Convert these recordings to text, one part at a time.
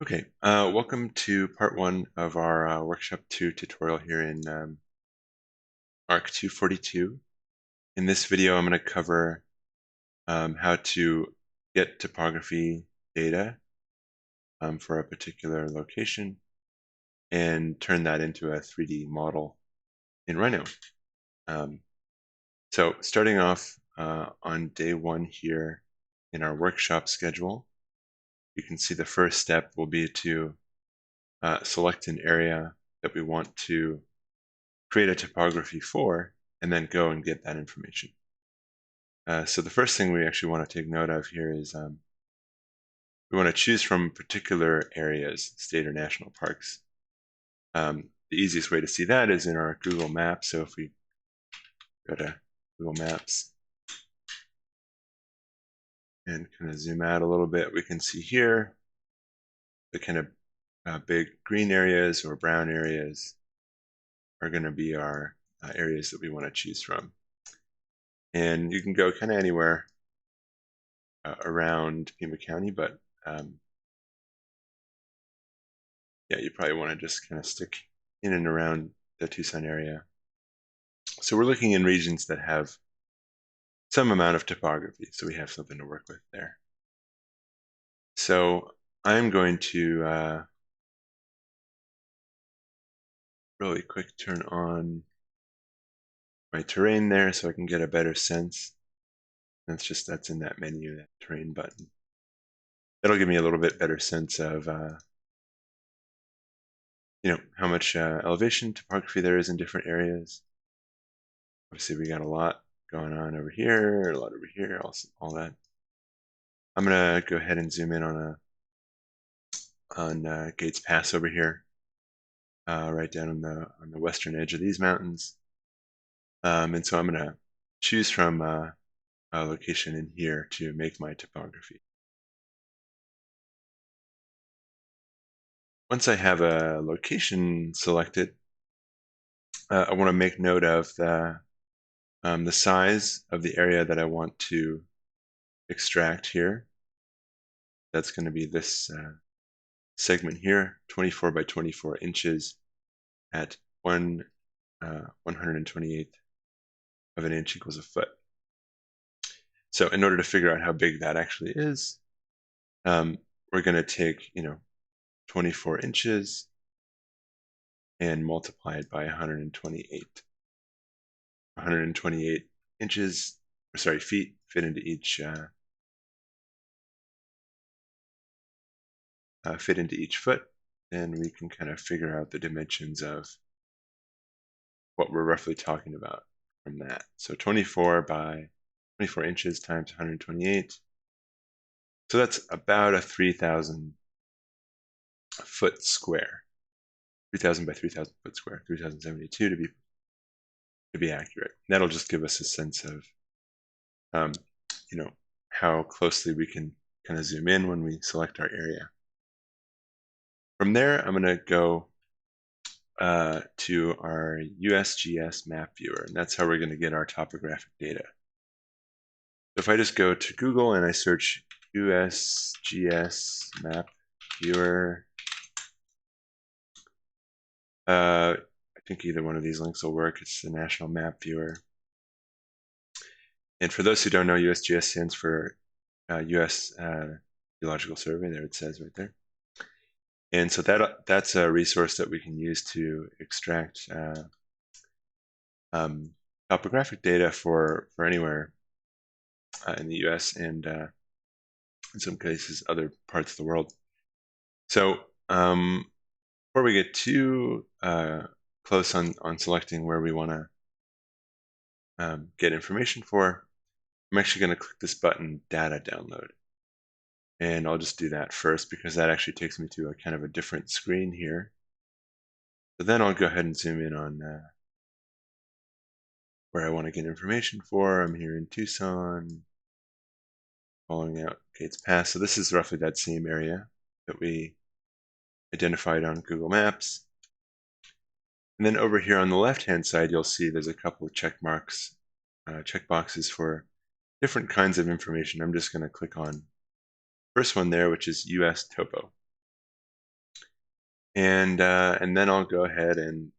Okay, welcome to part one of our Workshop 2 tutorial here in ARC 242. In this video, I'm going to cover how to get topography data for a particular location and turn that into a 3D model in Rhino. So starting off on day one here in our workshop schedule, you can see the first step will be to select an area that we want to create a topography for, and then go and get that information. So the first thing we actually want to take note of here is we want to choose from particular areas, state or national parks. The easiest way to see that is in our Google Maps. So if we go to Google Maps and kind of zoom out a little bit, we can see here the kind of big green areas or brown areas are going to be our areas that we want to choose from. And you can go kind of anywhere around Pima County, but yeah, you probably want to just kind of stick in and around the Tucson area. So we're looking in regions that have some amount of topography, so we have something to work with there. So I'm going to really quick turn on my terrain there so I can get a better sense. That's in that menu, that terrain button. That'll give me a little bit better sense of how much elevation topography there is in different areas. Obviously, we got a lot going on over here, a lot over here, all that. I'm gonna go ahead and zoom in on Gates Pass over here, right down on the western edge of these mountains. And so I'm gonna choose from a location in here to make my topography. Once I have a location selected, I want to make note of the size of the area that I want to extract here. That's going to be this segment here, 24 by 24 inches at 1/128th of an inch equals a foot. So in order to figure out how big that actually is, we're going to take 24 inches and multiply it by 128. 128 inches, sorry, feet fit into each foot, and we can kind of figure out the dimensions of what we're roughly talking about from that. So 24 by 24 inches times 128. So that's about a 3,000 foot square. 3,000 by 3,000 foot square, 3,072 to be accurate. That'll just give us a sense of how closely we can kind of zoom in when we select our area. From there, I'm going to go to our USGS map viewer, and that's how we're going to get our topographic data. So if I just go to Google and I search USGS map viewer, I think either one of these links will work. It's the National Map Viewer. And for those who don't know, USGS stands for US Geological Survey. There it says right there. And so that's a resource that we can use to extract topographic data for anywhere in the US and in some cases other parts of the world. So before we get too close on selecting where we want to get information for, I'm actually going to click this button, Data Download. And I'll just do that first because that actually takes me to a kind of a different screen here. So then I'll go ahead and zoom in on where I want to get information for. I'm here in Tucson, following out Gates Pass. So this is roughly that same area that we identified on Google Maps. And then over here on the left-hand side, you'll see there's a couple of check boxes for different kinds of information. I'm just going to click on the first one there, which is US Topo. And then I'll go ahead and,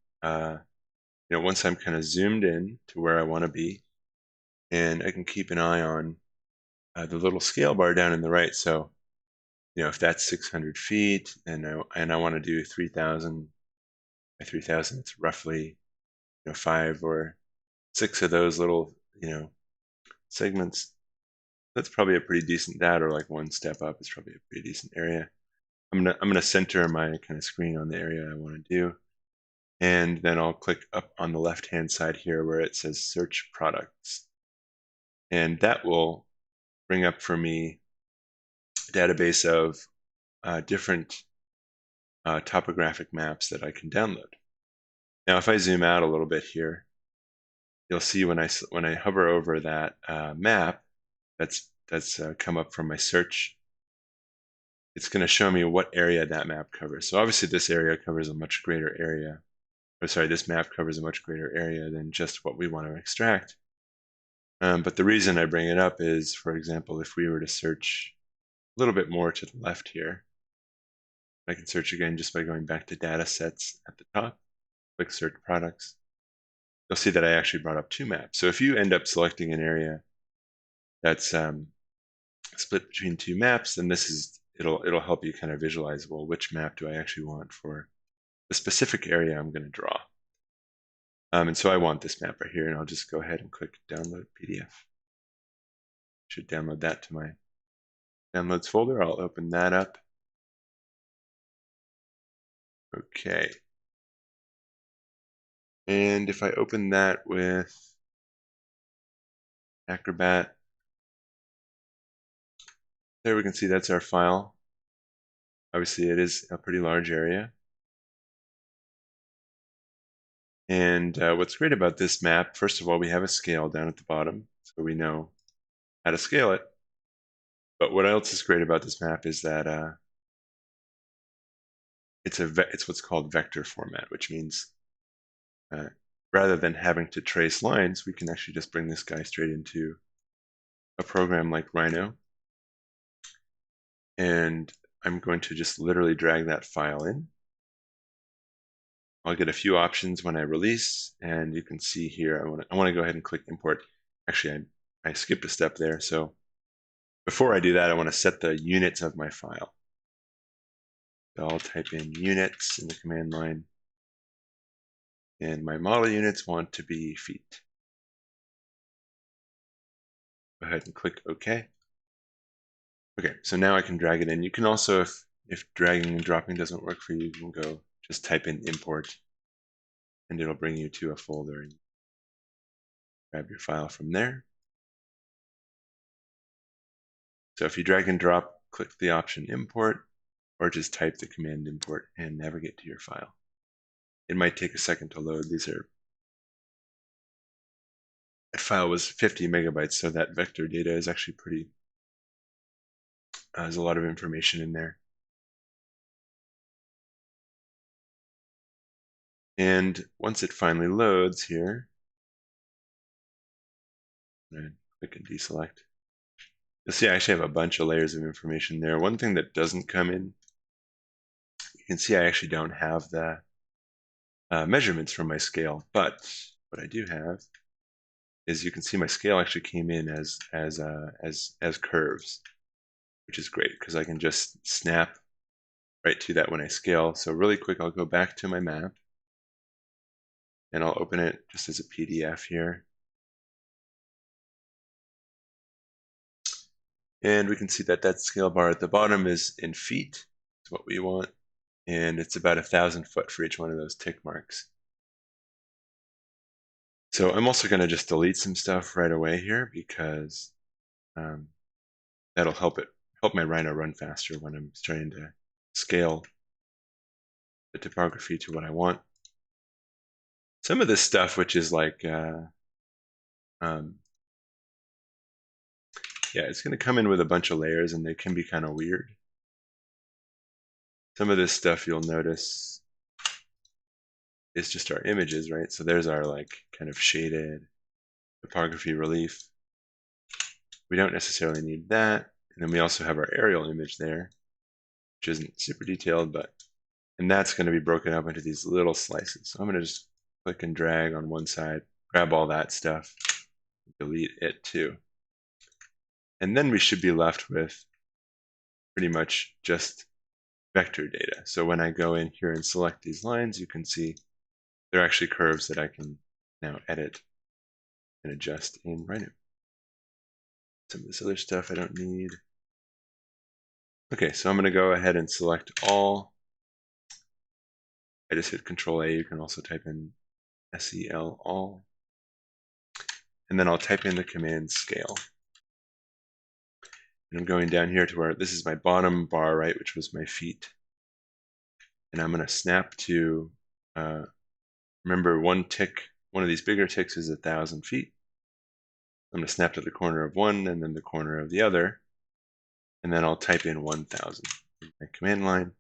once I'm kind of zoomed in to where I want to be, and I can keep an eye on the little scale bar down in the right. So, if that's 600 feet and I want to do 3,000 by 3,000, it's roughly, 5 or 6 of those little, segments. That's probably a pretty decent data, or like one step up is probably a pretty decent area. I'm gonna center my kind of screen on the area I want to do. And then I'll click up on the left-hand side here where it says Search Products. And that will bring up for me a database of different topographic maps that I can download. Now, if I zoom out a little bit here, you'll see when I hover over that map that's come up from my search, it's going to show me what area that map covers. So obviously this area covers a much greater area. Or sorry, this map covers a much greater area than just what we want to extract. But the reason I bring it up is, for example, if we were to search a little bit more to the left here, I can search again just by going back to data sets at the top, click search products. You'll see that I actually brought up 2 maps. So if you end up selecting an area that's split between 2 maps, then it'll help you kind of visualize, well, which map do I actually want for the specific area I'm going to draw. And so I want this map right here, and I'll just go ahead and click download PDF. Should download that to my downloads folder. I'll open that up. Okay. And if I open that with Acrobat, there we can see that's our file. Obviously, it is a pretty large area. And what's great about this map, first of all, we have a scale down at the bottom, so we know how to scale it. But what else is great about this map is that it's what's called vector format, which means rather than having to trace lines, we can actually just bring this guy straight into a program like Rhino. And I'm going to just literally drag that file in. I'll get a few options when I release, and you can see here, I want to go ahead and click import. Actually, I skipped a step there. So before I do that, I want to set the units of my file. So I'll type in units in the command line, and my model units want to be feet. Go ahead and click OK. Okay, so now I can drag it in. You can also, if dragging and dropping doesn't work for you, you can go just type in import, and it'll bring you to a folder and grab your file from there. So if you drag and drop, click the option import, or just type the command import and navigate to your file. It might take a second to load. That file was 50 megabytes, so that vector data is actually pretty, there's a lot of information in there. And once it finally loads here, and click and deselect, you'll see I actually have a bunch of layers of information there. One thing that doesn't come in, you can see I actually don't have the measurements from my scale, but what I do have is you can see my scale actually came in as curves, which is great because I can just snap right to that when I scale. So really quick, I'll go back to my map and I'll open it just as a PDF here. And we can see that that scale bar at the bottom is in feet. It's what we want. And it's about 1,000 foot for each one of those tick marks. So I'm also going to just delete some stuff right away here because that'll help my Rhino run faster when I'm starting to scale the topography to what I want. Some of this stuff, which is like, yeah, it's going to come in with a bunch of layers and they can be kind of weird. Some of this stuff you'll notice is just our images, right? So there's our like kind of shaded topography relief. We don't necessarily need that. And then we also have our aerial image there, which isn't super detailed, but And that's going to be broken up into these little slices. So I'm going to just click and drag on one side, grab all that stuff, delete it too. And then we should be left with pretty much just vector data. So when I go in here and select these lines, you can see they're actually curves that I can now edit and adjust in Rhino. Some of this other stuff I don't need. Okay, so I'm going to go ahead and select all. I just hit Control A. You can also type in SEL all. And then I'll type in the command scale. And I'm going down here to where this is my bottom bar, right, which was my feet. And I'm going to snap to, remember one of these bigger ticks is 1,000 feet. I'm going to snap to the corner of one and then the corner of the other. And then I'll type in 1,000 in my command line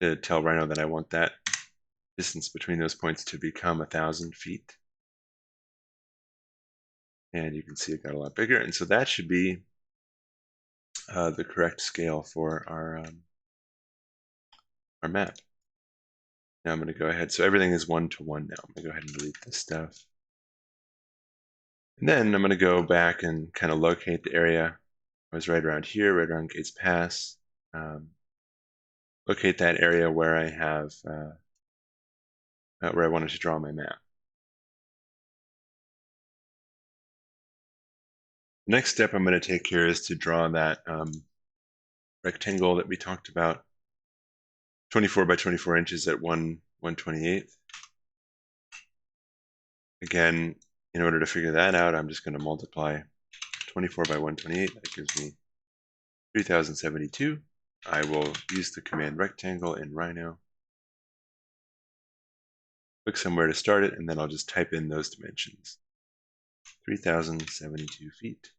to tell Rhino that I want that distance between those points to become 1,000 feet. And you can see it got a lot bigger. And so that should be the correct scale for our map. Now I'm going to go ahead. So everything is 1-to-1 now. I'm going to go ahead and delete this stuff. And then I'm going to go back and kind of locate the area. I was right around here, right around Gates Pass. Locate that area where I have, where I wanted to draw my map. The next step I'm going to take here is to draw that rectangle that we talked about, 24 by 24 inches at 1/128th. Again, in order to figure that out, I'm just going to multiply 24 by 128. That gives me 3,072. I will use the command rectangle in Rhino. Click somewhere to start it, and then I'll just type in those dimensions. 3,072 feet.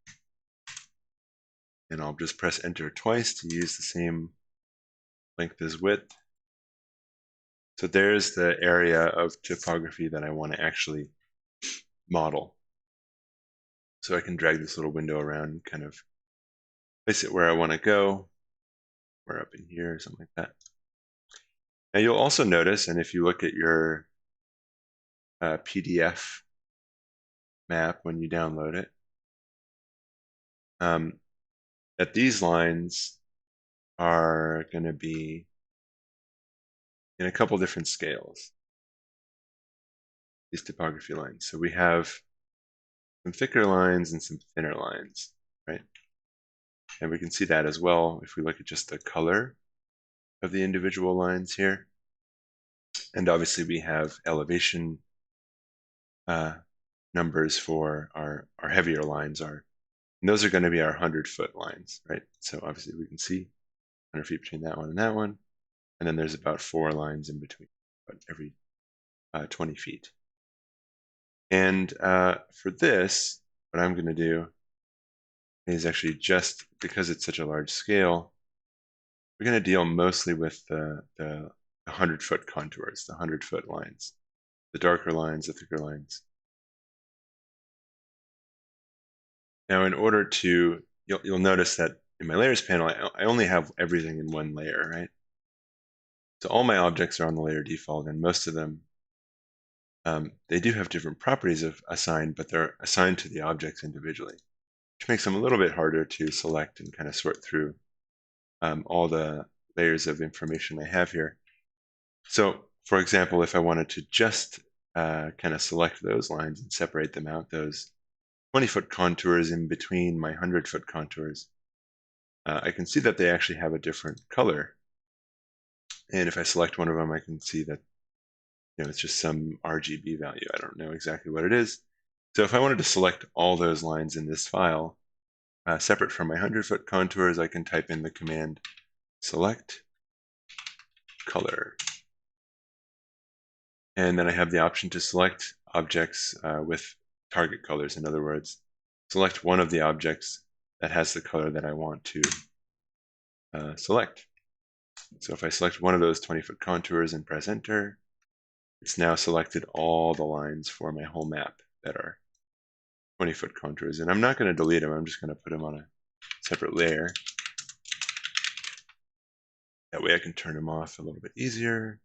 And I'll just press enter twice to use the same length as width. So there's the area of topography that I want to actually model. So I can drag this little window around and kind of place it where I want to go. Or up in here or something like that. Now you'll also notice, and if you look at your PDF map when you download it, that these lines are going to be in a couple different scales, these topography lines. So we have some thicker lines and some thinner lines, right? And we can see that as well if we look at just the color of the individual lines here. And obviously we have elevation numbers for our heavier lines and those are going to be our 100-foot lines, right? So obviously we can see 100 feet between that one and that one. And then there's about 4 lines in between, about every 20 feet. And for this, what I'm going to do is actually, just because it's such a large scale, we're going to deal mostly with the 100-foot contours, the 100-foot lines, the darker lines, the thicker lines. Now, in order to, you'll notice that in my layers panel, I only have everything in one layer, right? So all my objects are on the layer default, and most of them, they do have different properties assigned, but they're assigned to the objects individually, which makes them a little bit harder to select and kind of sort through all the layers of information I have here. So, for example, if I wanted to just kind of select those lines and separate them out, those 20-foot contours in between my 100-foot contours, I can see that they actually have a different color. And if I select one of them, I can see that it's just some RGB value. I don't know exactly what it is. So if I wanted to select all those lines in this file, separate from my 100-foot contours, I can type in the command select color. And then I have the option to select objects with target colors. In other words, select one of the objects that has the color that I want to select. So if I select one of those 20-foot contours and press enter, it's now selected all the lines for my whole map that are 20-foot contours. And I'm not going to delete them. I'm just going to put them on a separate layer. That way I can turn them off a little bit easier.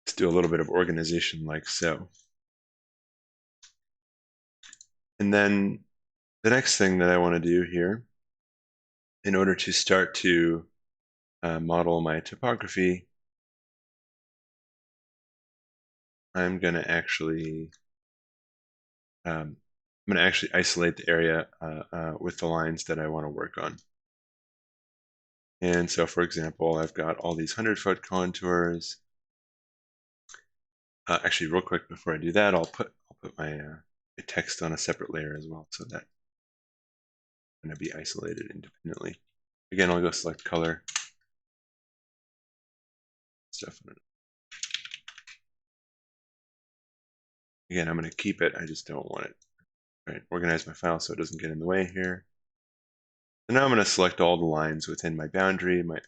Let's do a little bit of organization like so. And then the next thing that I want to do here, in order to start to model my topography, I'm going to actually isolate the area with the lines that I want to work on. And so, for example, I've got all these 100-foot contours. Actually, real quick before I do that, I'll put my text on a separate layer as well, so that it's going to be isolated independently. Again, I'll go select color. Stuff on it. Again, I'm going to keep it. I just don't want it. Right, organize my file so it doesn't get in the way here. So now I'm going to select all the lines within my boundary, my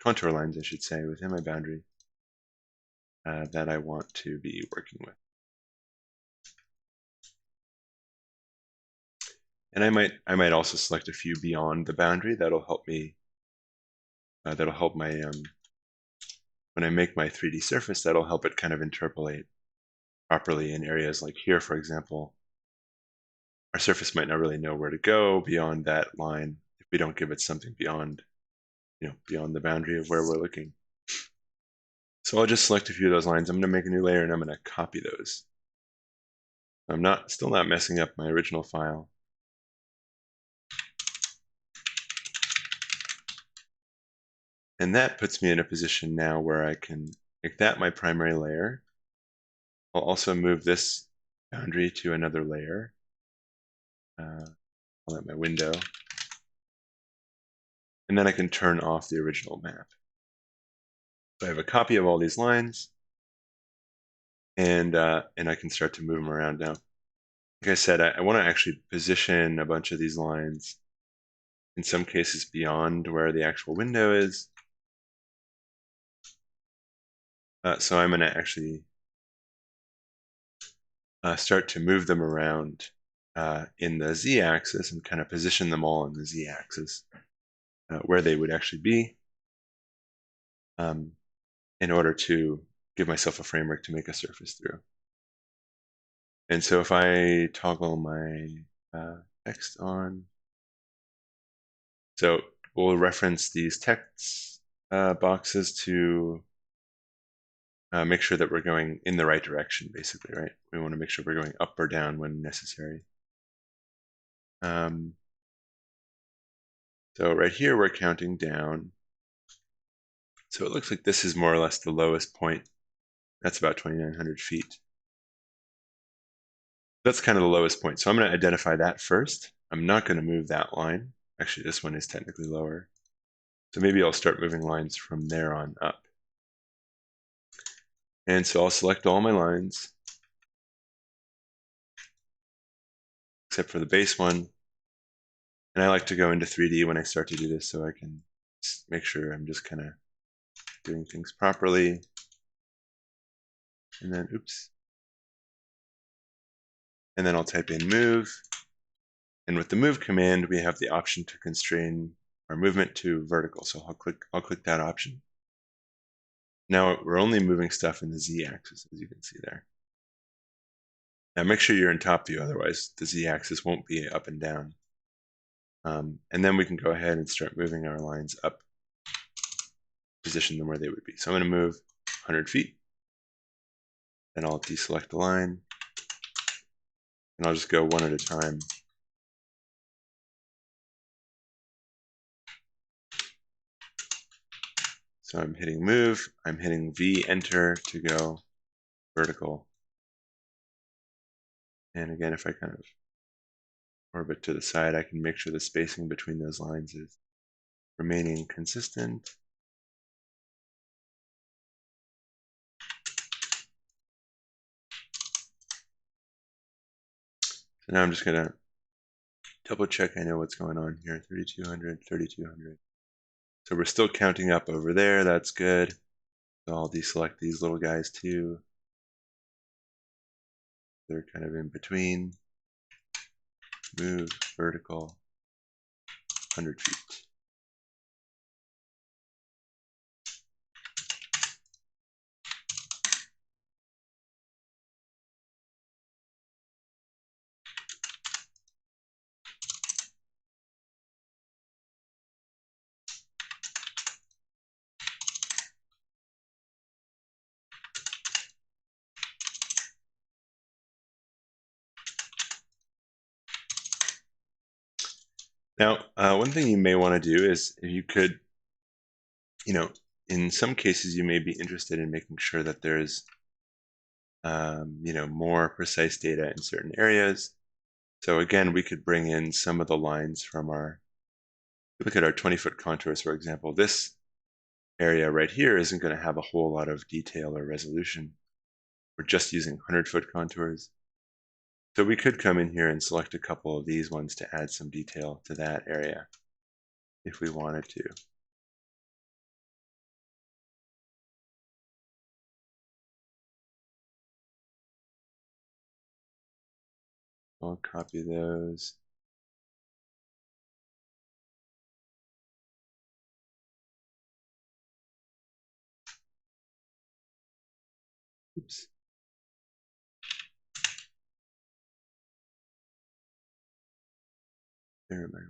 contour lines, I should say, within my boundary that I want to be working with. And I might also select a few beyond the boundary. That'll help me. That'll help my when I make my 3D surface. That'll help it kind of interpolate properly in areas like here, for example. Our surface might not really know where to go beyond that line if we don't give it something beyond, beyond the boundary of where we're looking. So I'll just select a few of those lines. I'm going to make a new layer and I'm going to copy those. I'm still not messing up my original file. And that puts me in a position now where I can make that my primary layer. I'll also move this boundary to another layer. Call that my window. And then I can turn off the original map. So I have a copy of all these lines, and I can start to move them around now. Like I said, I want to actually position a bunch of these lines, in some cases beyond where the actual window is. So I'm going to actually start to move them around in the z-axis and kind of position them all in the z-axis where they would actually be in order to give myself a framework to make a surface through. And so if I toggle my text on, so we'll reference these text boxes to make sure that we're going in the right direction, basically, right? We want to make sure we're going up or down when necessary. So right here, we're counting down. So it looks like this is more or less the lowest point. That's about 2,900 feet. That's kind of the lowest point. So I'm going to identify that first. I'm not going to move that line. Actually, this one is technically lower. So maybe I'll start moving lines from there on up. And so I'll select all my lines, except for the base one. And I like to go into 3D when I start to do this so I can make sure I'm just kind of doing things properly. And then, oops. And then I'll type in move. And with the move command, we have the option to constrain our movement to vertical. So I'll click that option. Now we're only moving stuff in the z-axis, as you can see there. Now make sure you're in top view, otherwise the z-axis won't be up and down. And then we can go ahead and start moving our lines up, position them where they would be. So I'm going to move 100 feet. Then I'll deselect the line. And I'll just go one at a time. So I'm hitting move. I'm hitting V, enter to go vertical. And again, if I kind of orbit to the side, I can make sure the spacing between those lines is remaining consistent. So now I'm just going to double check I know what's going on here. 3,200, 3,200. So we're still counting up over there. That's good. So I'll deselect these little guys too. They're kind of in between. Move vertical 100 feet. Now, one thing you may want to do is if you could, in some cases you may be interested in making sure that there's, more precise data in certain areas. So again, we could bring in some of the lines from look at our 20-foot contours, for example. This area right here isn't going to have a whole lot of detail or resolution. We're just using 100-foot contours. So we could come in here and select a couple of these ones to add some detail to that area if we wanted to. I'll copy those. Oops. There am I.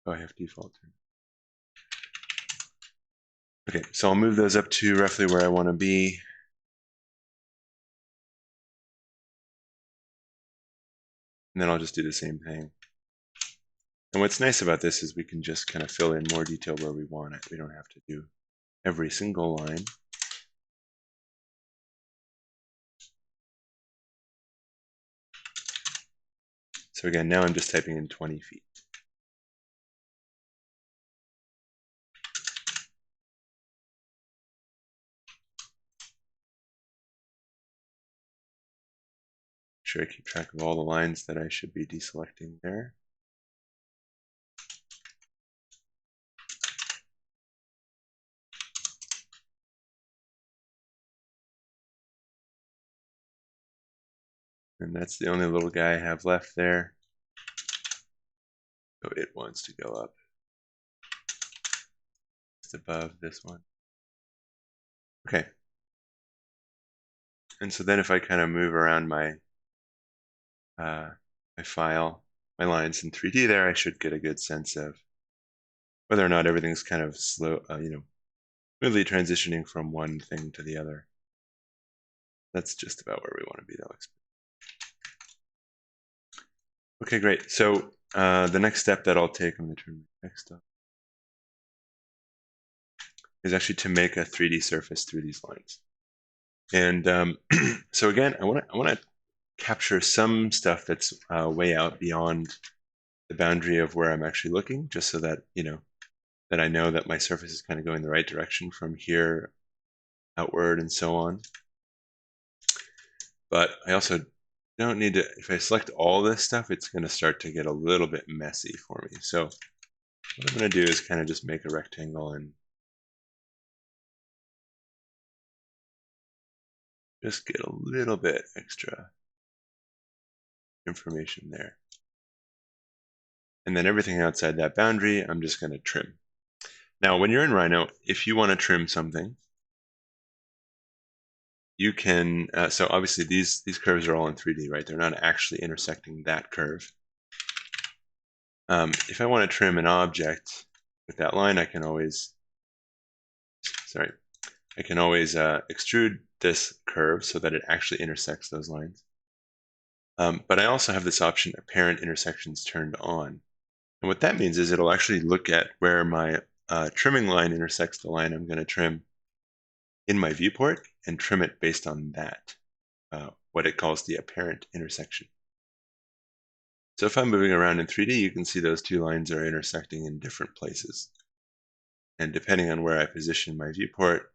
Oh, I have default. Okay, so I'll move those up to roughly where I want to be. And then I'll just do the same thing. And what's nice about this is we can just kind of fill in more detail where we want it. We don't have to do every single line. So again, now I'm just typing in 20 feet. Make sure I keep track of all the lines that I should be deselecting there. And that's the only little guy I have left there. So it wants to go up just above this one. Okay. And so then if I kind of move around my file, my lines in 3D there, I should get a good sense of whether or not everything's kind of slow, smoothly transitioning from one thing to the other. That's just about where we want to be. That looks good. Okay, great. So the next step that I'll take, I'm going to turn my text up, is actually to make a 3D surface through these lines. And so again, I want to capture some stuff that's way out beyond the boundary of where I'm actually looking, just so that that I know that my surface is kind of going the right direction from here outward and so on. But I also don't need to, if I select all this stuff, it's going to start to get a little bit messy for me. So what I'm going to do is kind of just make a rectangle and just get a little bit extra information there. And then everything outside that boundary, I'm just going to trim. Now, when you're in Rhino, if you want to trim something, you can, so obviously these curves are all in 3D, right? They're not actually intersecting that curve. If I want to trim an object with that line, I can always, extrude this curve so that it actually intersects those lines. But I also have this option, apparent intersections turned on. And what that means is it'll actually look at where my trimming line intersects the line I'm going to trim in my viewport and trim it based on that, what it calls the apparent intersection. So if I'm moving around in 3D, you can see those two lines are intersecting in different places. And depending on where I position my viewport,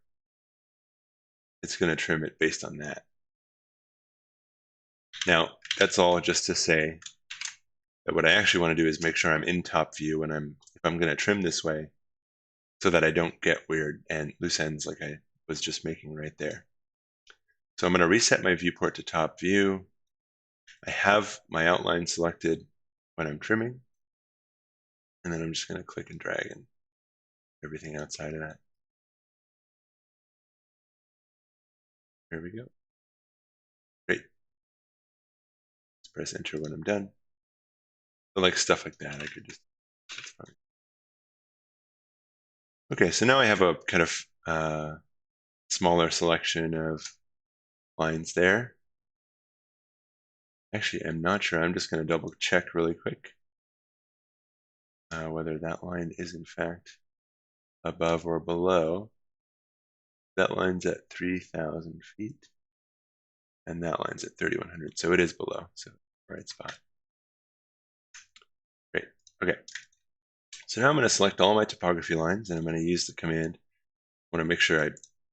it's going to trim it based on that. Now, that's all just to say that what I actually want to do is make sure I'm in top view when if I'm going to trim this way, so that I don't get weird and loose ends like I was just making right there. So I'm going to reset my viewport to top view. I have my outline selected when I'm trimming, and then I'm just going to click and drag and everything outside of that. There we go. Great. Let's press enter when I'm done. So like stuff like that, I could just, that's fine. Okay, so now I have a kind of smaller selection of lines there. Actually, I'm not sure. I'm just going to double check really quick whether that line is in fact above or below. That line's at 3,000 feet, and that line's at 3,100, so it is below, so right spot. Great, okay. So now I'm going to select all my topography lines, and I'm going to use the command. I want to make sure I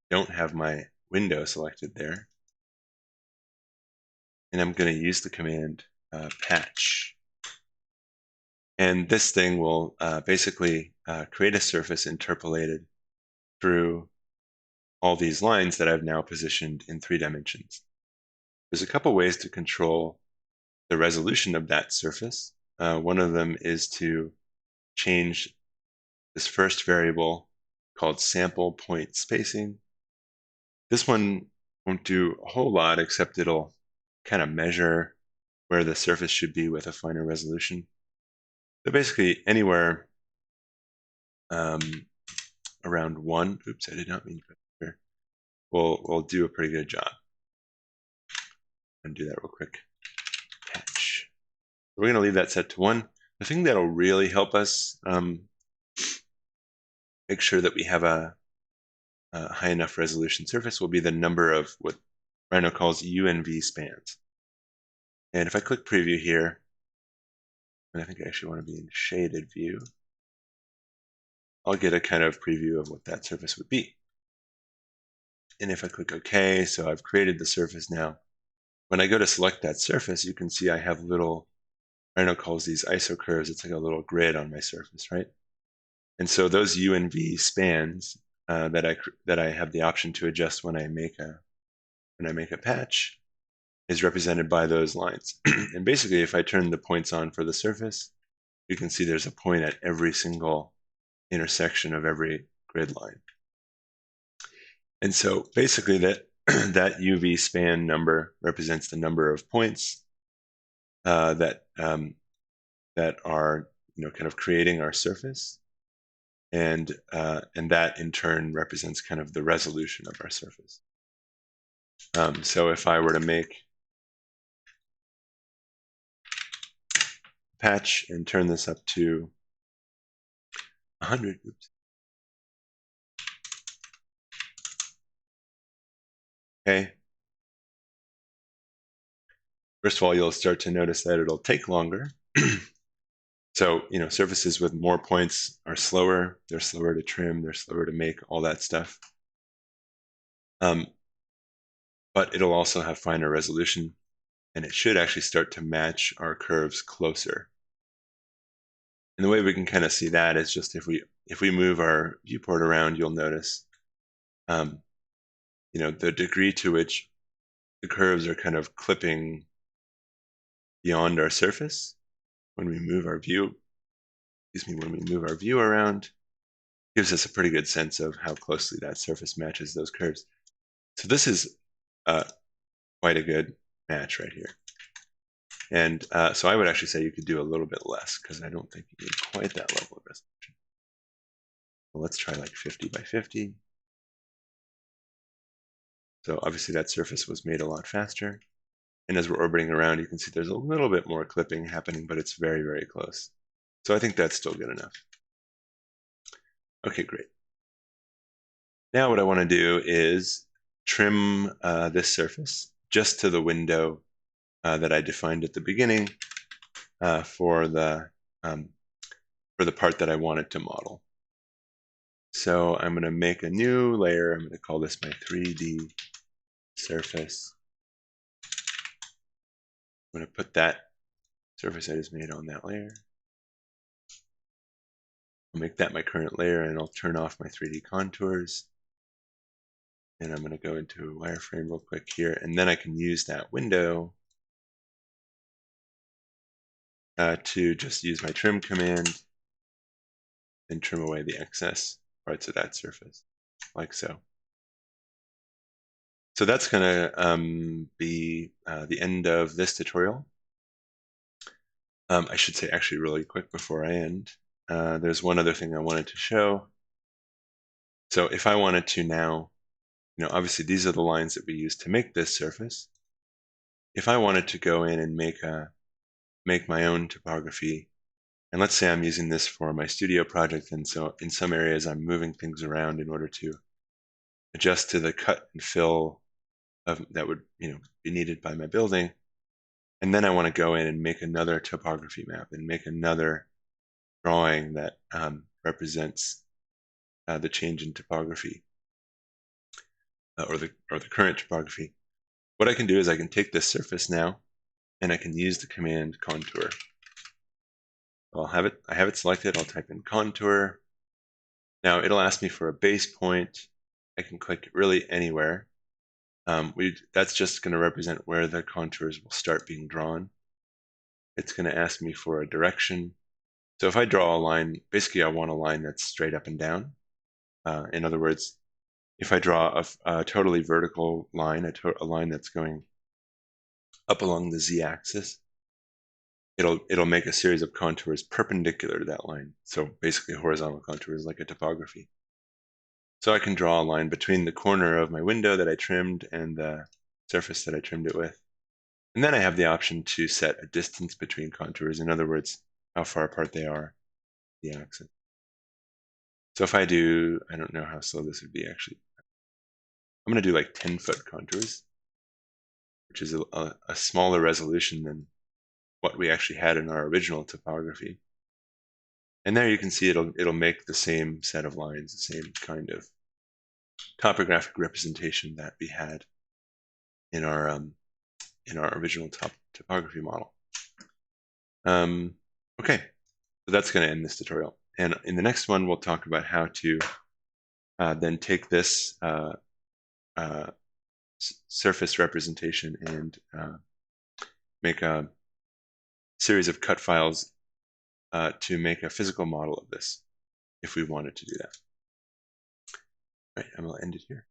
don't have my window selected there. And I'm going to use the command patch. And this thing will basically create a surface interpolated through all these lines that I've now positioned in 3 dimensions. There's a couple ways to control the resolution of that surface. One of them is to change this first variable called sample point spacing. This one won't do a whole lot, except it'll kind of measure where the surface should be with a finer resolution. So basically anywhere around 1, oops, I did not mean to put it here, we'll do a pretty good job. And do that real quick. Patch. We're going to leave that set to 1. The thing that'll really help us make sure that we have a high enough resolution surface will be the number of what Rhino calls UNV spans. And if I click preview here, and I think I actually want to be in shaded view, I'll get a kind of preview of what that surface would be. And if I click OK, so I've created the surface now. When I go to select that surface, you can see I have little, Rhino calls these isocurves. It's like a little grid on my surface, right? And so those UNV spans that I have the option to adjust when I make a patch is represented by those lines. And basically, if I turn the points on for the surface, you can see there's a point at every single intersection of every grid line. And so basically that UV span number represents the number of points that are kind of creating our surface, and that in turn represents kind of the resolution of our surface. So if I were to make a patch and turn this up to 100, oops. Okay. First of all, you'll start to notice that it'll take longer. So, surfaces with more points are slower. They're slower to trim. They're slower to make, all that stuff. But it'll also have finer resolution, and it should actually start to match our curves closer. And the way we can kind of see that is just if we move our viewport around, you'll notice, the degree to which the curves are kind of clipping beyond our surface when we move our view. When we move our view around, gives us a pretty good sense of how closely that surface matches those curves. So this is quite a good match right here. And so I would actually say you could do a little bit less, because I don't think you need quite that level of resolution. Well, let's try like 50 by 50. So obviously that surface was made a lot faster. And as we're orbiting around, you can see there's a little bit more clipping happening, but it's very, very close. So I think that's still good enough. Okay, great. Now what I want to do is trim this surface just to the window that I defined at the beginning for the part that I wanted to model. So I'm going to make a new layer. I'm going to call this my 3D surface. I'm going to put that surface I just made on that layer. I'll make that my current layer, and I'll turn off my 3D contours. And I'm going to go into a wireframe real quick here, and then I can use that window to just use my trim command and trim away the excess parts of that surface, like so. So that's going to be the end of this tutorial. I should say actually really quick before I end, there's one other thing I wanted to show. So if I wanted to now obviously these are the lines that we use to make this surface. If I wanted to go in and make my own topography, and let's say I'm using this for my studio project, and so in some areas I'm moving things around in order to adjust to the cut and fill that would be needed by my building. And then I want to go in and make another topography map and make another drawing that represents the change in topography or the current topography. What I can do is I can take this surface now and I can use the command contour. I have it selected. I'll type in contour. Now it'll ask me for a base point. I can click really anywhere. That's just going to represent where the contours will start being drawn. It's going to ask me for a direction. So if I draw a line, basically I want a line that's straight up and down. In other words, if I draw a totally vertical line, a line that's going up along the z-axis, it'll make a series of contours perpendicular to that line. So basically horizontal contours like a topography. So I can draw a line between the corner of my window that I trimmed and the surface that I trimmed it with. And then I have the option to set a distance between contours. In other words, how far apart they are, the axis. So if I do, I don't know how slow this would be actually. I'm going to do like 10-foot contours, which is a smaller resolution than what we actually had in our original topography. And there you can see it'll make the same set of lines, the same kind of topographic representation that we had in our original topography model. Okay, so that's going to end this tutorial. And in the next one, we'll talk about how to then take this surface representation and make a series of cut files to make a physical model of this if we wanted to do that. All right, I'm going to end it here.